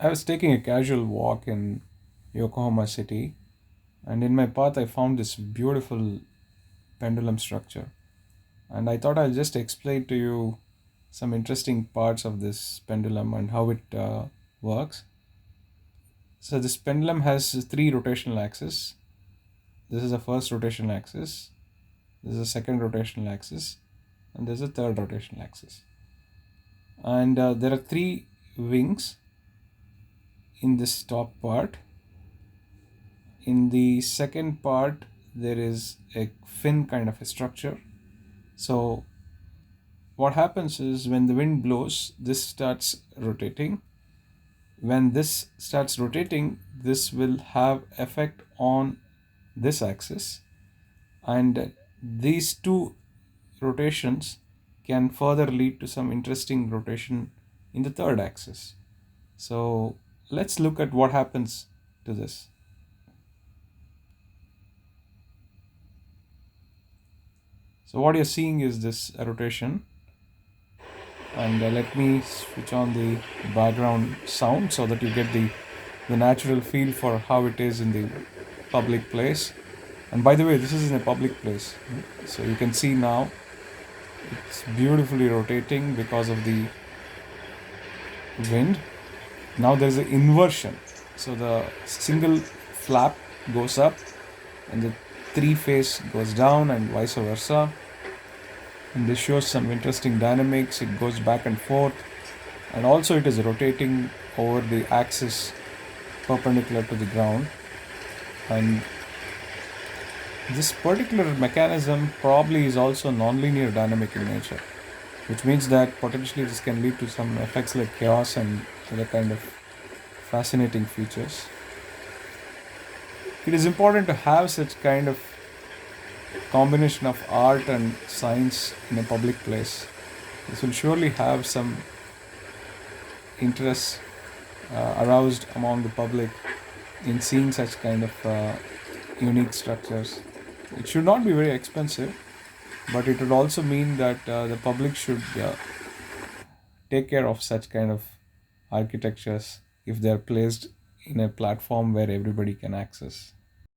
I was taking a casual walk in Yokohama city, and in my path, I found this beautiful pendulum structure. And I thought I'll just explain to you some interesting parts of this pendulum and how it works. So, this pendulum has three rotational axes. This is the first rotational axis, this is the second rotational axis, and there's a third rotational axis. And there are three wings in this top part. In the second part, there is a fin kind of a structure. So, what happens is when the wind blows, this starts rotating. When this starts rotating, this will have effect on this axis, and these two rotations can further lead to some interesting rotation in the third axis. So let's look at what happens to this. So what you're seeing is this rotation, and let me switch on the background sound so that you get the natural feel for how it is in the public place. And by the way, this is in a public place, so you can see now it's beautifully rotating because of the wind. Now there is an inversion, so the single flap goes up and the three face goes down and vice versa, and this shows some interesting dynamics. It goes back and forth, and also it is rotating over the axis perpendicular to the ground. And this particular mechanism probably is also nonlinear dynamic in nature, which means that potentially this can lead to some effects like chaos and other kind of fascinating features. It is important to have such kind of combination of art and science in a public place. This will surely have some interest aroused among the public in seeing such kind of unique structures. It should not be very expensive, but it would also mean that the public should take care of such kind of architectures if they are placed in a platform where everybody can access.